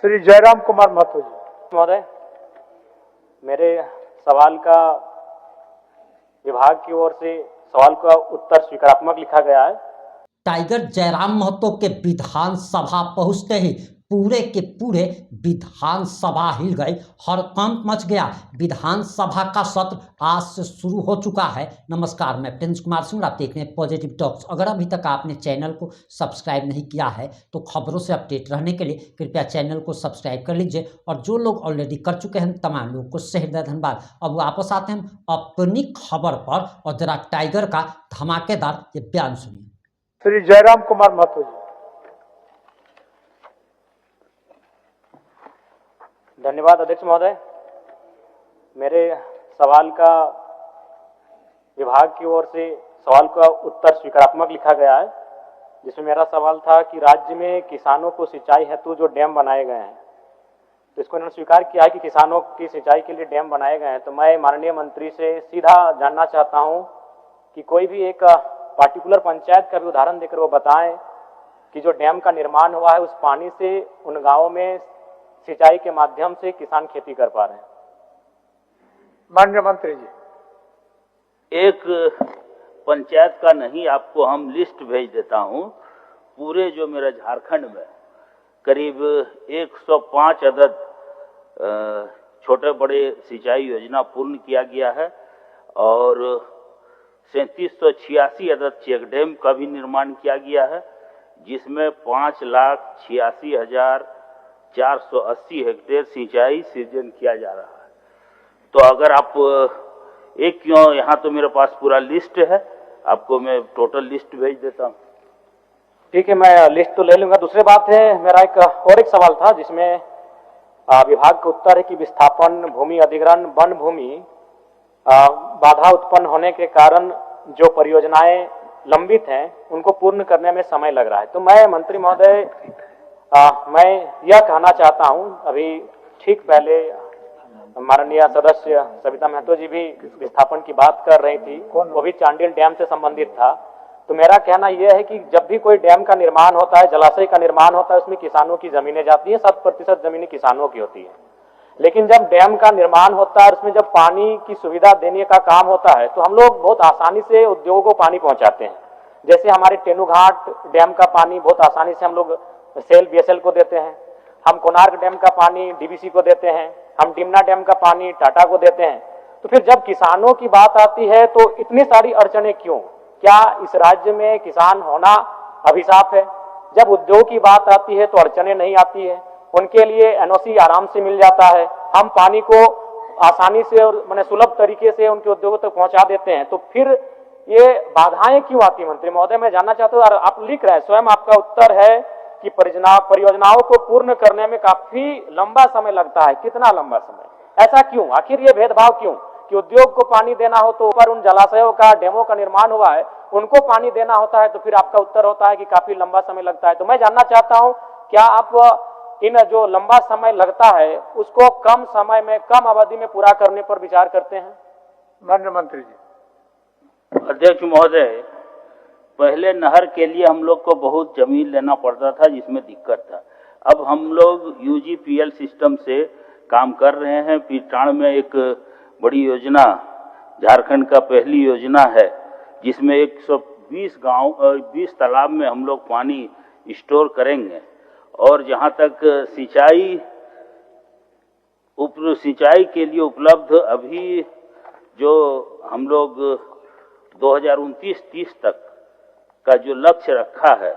श्री जयराम कुमार महतो जी। महोदय, मेरे सवाल का विभाग की ओर से सवाल का उत्तर स्वीकारात्मक लिखा गया है। टाइगर जयराम महतो के विधानसभा पहुंचते ही पूरे के पूरे विधानसभा हिल गई, हड़कंप मच गया। विधानसभा का सत्र आज से शुरू हो चुका है। नमस्कार, मैं प्रिंस कुमार सिंह, आप देख रहे हैं पॉजिटिव टॉक्स। अगर अभी तक आपने चैनल को सब्सक्राइब नहीं किया है तो खबरों से अपडेट रहने के लिए कृपया चैनल को सब्सक्राइब कर लीजिए, और जो लोग ऑलरेडी कर चुके हैं तमाम लोगों को सहृदय धन्यवाद। अब वापस आते हैं अपनी खबर पर, और जरा टाइगर का धमाकेदार ये बयान सुनिए। श्री जयराम कुमार महतो जी। धन्यवाद अध्यक्ष महोदय। मेरे सवाल का विभाग की ओर से सवाल का उत्तर स्वीकारात्मक लिखा गया है, जिसमें मेरा सवाल था कि राज्य में किसानों को सिंचाई हेतु जो डैम बनाए गए हैं, तो इसको इन्होंने स्वीकार किया है कि किसानों की सिंचाई के लिए डैम बनाए गए हैं। तो मैं माननीय मंत्री से सीधा जानना चाहता हूं कि कोई भी एक पार्टिकुलर पंचायत का भी उदाहरण देकर वो बताएं कि जो डैम का निर्माण हुआ है उस पानी से उन गांवों में सिंचाई के माध्यम से किसान खेती कर पा रहे हैं। माननीय मंत्री जी। एक पंचायत का नहीं, आपको हम लिस्ट भेज देता हूं। पूरे जो मेरा झारखंड में करीब 105 अदद छोटे बड़े सिंचाई योजना पूर्ण किया गया है, और 3786 अदद चेक डैम का भी निर्माण किया गया है, जिसमें 5,86,480 हेक्टेयर सिंचाई सृजन किया जा रहा है। तो अगर आप एक क्यों, यहाँ तो मेरे पास पूरा लिस्ट है, आपको मैं टोटल लिस्ट भेज देता हूँ। ठीक है, मैं लिस्ट तो ले लूंगा। दूसरी बात है, मेरा एक सवाल था जिसमें विभाग का उत्तर है कि विस्थापन, भूमि अधिग्रहण, वन भूमि बाधा उत्पन्न होने के कारण जो परियोजनाएं लंबित हैं उनको पूर्ण करने में समय लग रहा है। तो मैं मंत्री महोदय, मैं यह कहना चाहता हूं, अभी ठीक पहले माननीय सदस्य सविता महतो जी भी विस्थापन की बात कर रही थी, वो भी चांडिल डैम से संबंधित था। तो मेरा कहना यह है कि जब भी कोई डैम का निर्माण होता है, जलाशय का निर्माण होता है, उसमें किसानों की जमीनें जाती है, 7% जमीनें किसानों की होती है। लेकिन जब डैम का निर्माण होता है, उसमें जब पानी की सुविधा देने का काम होता है, तो हम लोग बहुत आसानी से उद्योगों को पानी पहुंचाते हैं। जैसे हमारे तेनुघाट डैम का पानी बहुत आसानी से हम लोग सेल बीएसएल को देते हैं, हम कोणार्क डैम का पानी डीवीसी को देते हैं, हम डिमना डैम का पानी टाटा को देते हैं। तो फिर जब किसानों की बात आती है तो इतनी सारी अड़चनें क्यों? क्या इस राज्य में किसान होना अभिशाप है? जब उद्योग की बात आती है तो अड़चनें नहीं आती है, उनके लिए एनओसी आराम से मिल जाता है, हम पानी को आसानी से और माने सुलभ तरीके से उनके उद्योगों तक पहुंचा देते हैं। तो फिर ये बाधाएं क्यों आती? मंत्री महोदय, मैं जानना चाहता हूं, आप लिख रहे हैं, स्वयं आपका उत्तर है कि परियोजनाओं को पूर्ण करने में काफी लंबा समय लगता है। कितना लंबा समय? ऐसा क्यों? आखिर ये भेदभाव क्यों कि उद्योग को पानी देना हो तो ऊपर उन जलाशयों का, डैमों का निर्माण हुआ है, उनको पानी देना होता है तो फिर आपका उत्तर होता है कि काफी लंबा समय लगता है। तो मैं जानना चाहता हूं, क्या आप इन जो लंबा समय लगता है उसको कम समय में, कम अवधि में पूरा करने पर विचार करते हैं? माननीय मंत्री जी। अध्यक्ष महोदय, पहले नहर के लिए हम लोग को बहुत जमीन लेना पड़ता था, जिसमें दिक्कत था। अब हम लोग यूजीपीएल सिस्टम से काम कर रहे हैं। पीटाण में एक बड़ी योजना, झारखंड का पहली योजना है, जिसमें 120 गांव 20 तालाब में हम लोग पानी स्टोर करेंगे। और जहां तक सिंचाई के लिए उपलब्ध अभी जो हम लोग 2029-30 तक का जो लक्ष्य रखा है,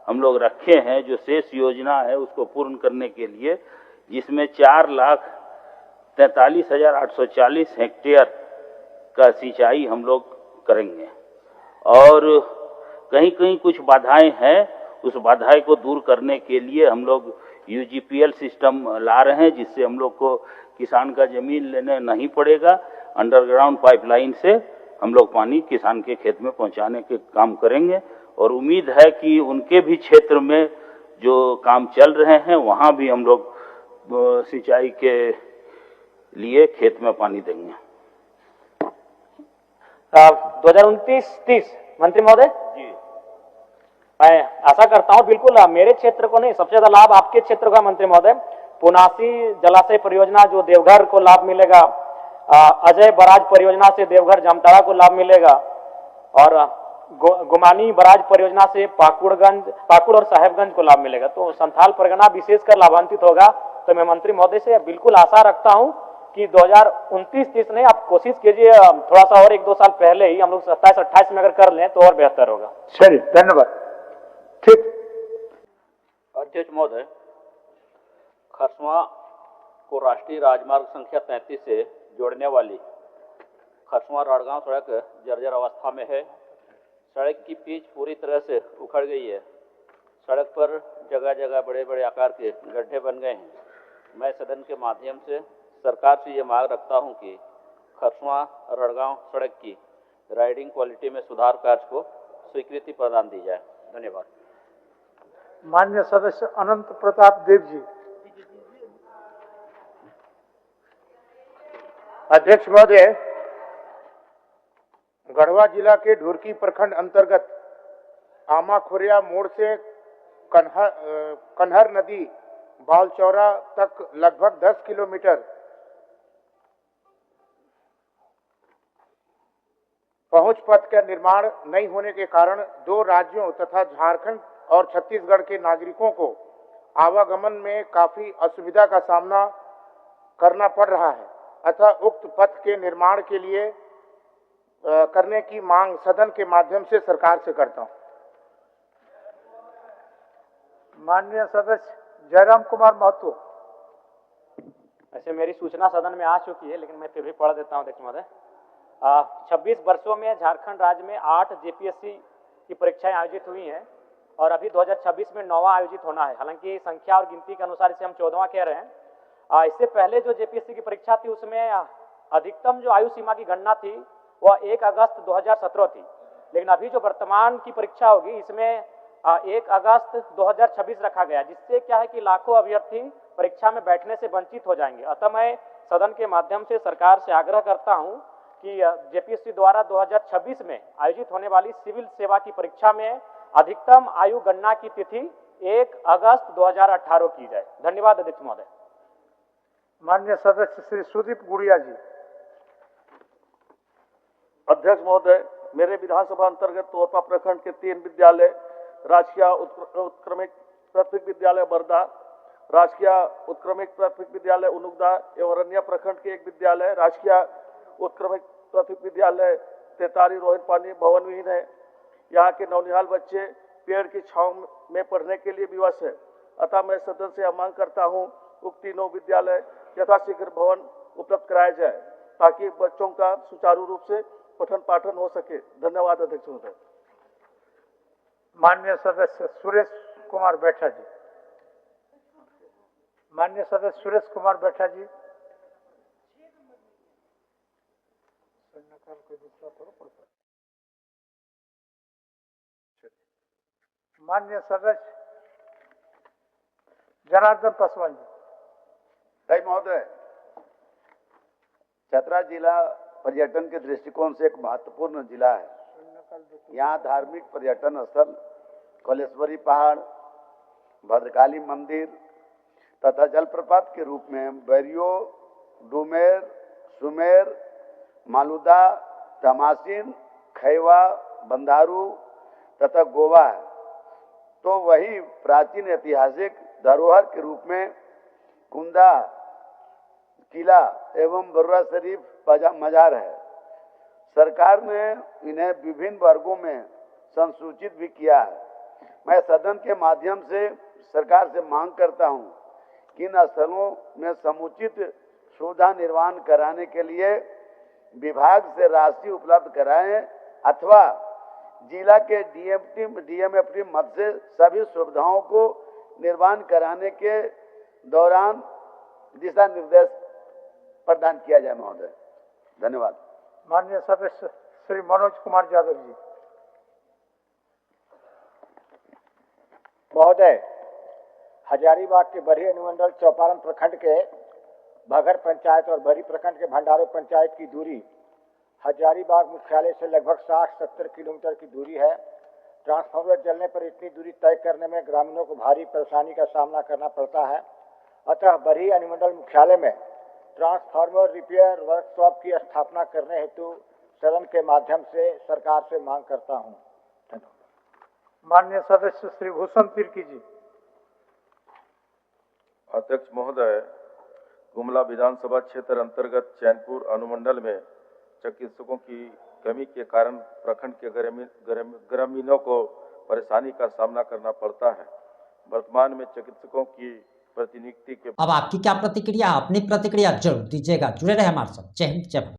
हम लोग रखे हैं, जो शेष योजना है उसको पूर्ण करने के लिए, जिसमें 4,43,840 हेक्टेयर का सिंचाई हम लोग करेंगे। और कहीं कहीं कुछ बाधाएं हैं, उस बाधाएं को दूर करने के लिए हम लोग यूजीपीएल सिस्टम ला रहे हैं, जिससे हम लोग को किसान का जमीन लेने नहीं पड़ेगा। अंडरग्राउंड पाइपलाइन से हम लोग पानी किसान के खेत में पहुंचाने के काम करेंगे, और उम्मीद है कि उनके भी क्षेत्र में जो काम चल रहे हैं वहां भी हम लोग सिंचाई के लिए खेत में पानी देंगे। 2029-30 मंत्री महोदय जी, मैं आशा करता हूं बिल्कुल मेरे क्षेत्र को नहीं, सबसे ज्यादा लाभ आपके क्षेत्र का मंत्री महोदय। पुनासी जलाशय परियोजना जो देवघर को लाभ मिलेगा, अजय बराज परियोजना से देवघर जामताड़ा को लाभ मिलेगा, और गुमानी बराज परियोजना से पाकुड़ और साहेबगंज को लाभ मिलेगा। तो संथाल परगना विशेषकर लाभान्वित होगा। तो मैं मंत्री महोदय से बिल्कुल आशा रखता हूं कि 2029-30 नहीं, आप कोशिश कीजिए थोड़ा सा और 1-2 साल पहले ही हम लोग 27-28 में अगर कर लें तो और बेहतर होगा। चलिए, धन्यवाद। ठीक। अध्यक्ष महोदय, खरसवां को राष्ट्रीय राजमार्ग संख्या 33 से जोड़ने वाली खरसवां राड़गांव सड़क जर्जर अवस्था में है। सड़क की पिच पूरी तरह से उखड़ गई है। सड़क पर जगह जगह बड़े बड़े आकार के गड्ढे बन गए हैं। मैं सदन के माध्यम से सरकार से ये मांग रखता हूं कि खरसवां राड़गांव सड़क की राइडिंग क्वालिटी में सुधार कार्य को स्वीकृति प्रदान दी जाए। धन्यवाद। माननीय सदस्य अनंत प्रताप देव जी। अध्यक्ष महोदय, गढ़वा जिला के ढुरकी प्रखंड अंतर्गत आमाखोरिया मोड़ से कन्हर नदी बालचौरा तक लगभग 10 किलोमीटर पहुंच पथ का निर्माण नहीं होने के कारण 2 राज्यों तथा झारखंड और छत्तीसगढ़ के नागरिकों को आवागमन में काफी असुविधा का सामना करना पड़ रहा है। अतः उक्त पथ के निर्माण के लिए करने की मांग सदन के माध्यम से सरकार से करता हूं। माननीय सदस्य जयराम कुमार महतो। ऐसे मेरी सूचना सदन में आ चुकी है, लेकिन मैं फिर भी पढ़ देता हूं अध्यक्ष महोदय। 26 वर्षों में झारखंड राज्य में 8 जेपीएससी की परीक्षाएं आयोजित हुई हैं और अभी 2026 में 9वां आयोजित होना है। हालांकि संख्या और गिनती के अनुसार इसे हम 14वां कह रहे हैं। इससे पहले जो जेपीएससी की परीक्षा थी उसमें अधिकतम जो आयु सीमा की गणना थी वह 1 अगस्त 2017 थी, लेकिन अभी जो वर्तमान की परीक्षा होगी इसमें 1 अगस्त 2026 रखा गया, जिससे क्या है कि लाखों अभ्यर्थी परीक्षा में बैठने से वंचित हो जाएंगे। अतः मैं सदन के माध्यम से सरकार से आग्रह करता हूं कि जेपीएससी द्वारा 2026 में आयोजित होने वाली सिविल सेवा की परीक्षा में अधिकतम आयु गणना की तिथि 1 अगस्त 2018 की जाए। धन्यवाद अध्यक्ष महोदय। माननीय सदस्य श्री सुदीप गुड़िया जी। अध्यक्ष महोदय, मेरे विधानसभा अंतर्गत तोरपा प्रखंड के 3 विद्यालय, राजकीय उत्क्रमित प्राथमिक विद्यालय बरदा, राजकीय उत्क्रमित प्राथमिक विद्यालय उनुगदा एवं रनिया प्रखंड के 1 विद्यालय, राजकीय उत्क्रमित प्राथमिक विद्यालय तेतारी रोहित पानी भवन विहीन है। यहाँ के नौनिहाल बच्चे पेड़ की छांव में पढ़ने के लिए विवश है। अतः मैं सदन से मांग करता हूँ उक्त तीनों विद्यालय यथाशीघ्र भवन उपलब्ध कराया जाए ताकि बच्चों का सुचारू रूप से पठन पाठन हो सके। धन्यवाद अध्यक्ष महोदय। माननीय सदस्य सुरेश कुमार बैठा जी। माननीय सदस्य सुरेश कुमार बैठा जी। माननीय सदस्य जनार्दन पासवान जी। महोदय, चतरा जिला पर्यटन के दृष्टिकोण से एक महत्वपूर्ण जिला है। यहाँ धार्मिक पर्यटन स्थल कलेश्वरी पहाड़, भद्रकाली मंदिर तथा जलप्रपात के रूप में बैरियो, डुमेर, सुमेर, मालूदा, तमासीन, खैवा, बंदारू तथा गोवा है। तो वही प्राचीन ऐतिहासिक धरोहर के रूप में कुंदा किला एवं बरुआ शरीफ मजार है। सरकार ने इन्हें विभिन्न वर्गों में संसूचित भी किया है। मैं सदन के माध्यम से सरकार से मांग करता हूं कि इन स्थलों में समुचित सुविधा निर्माण कराने के लिए विभाग से राशि उपलब्ध कराएं अथवा जिला के डीएमएफटी मद से सभी सुविधाओं को निर्माण कराने के दौरान दिशा निर्देश प्रदान किया जाए महोदय। धन्यवाद। माननीय सदस्य श्री मनोज कुमार यादव जी। महोदय, हजारीबाग के बरही अनुमंडल चौपारण प्रखंड के भगर पंचायत और बरही प्रखंड के भंडारो पंचायत की दूरी हजारीबाग मुख्यालय से लगभग 60-70 किलोमीटर की दूरी है। ट्रांसफार्मर जलने पर इतनी दूरी तय करने में ग्रामीणों को भारी परेशानी का सामना करना पड़ता है। अतः बरही अनुमंडल मुख्यालय में ट्रांसफार्मर रिपेयर वर्कशॉप की स्थापना करने हेतु सदन के माध्यम से सरकार से मांग करता हूं। माननीय सदस्य श्री भूषण तिर्की जी। अध्यक्ष महोदय, गुमला विधानसभा क्षेत्र अंतर्गत चैनपुर अनुमंडल में चिकित्सकों की कमी के कारण प्रखंड के ग्रामीणों को परेशानी का सामना करना पड़ता है। वर्तमान में चिकित्सकों की प्रतिनियुक्ति के अब आपकी क्या प्रतिक्रिया है? अपनी प्रतिक्रिया जरूर दीजिएगा। जुड़े रहे हमारे साथ। जय हिंद, जय भारत।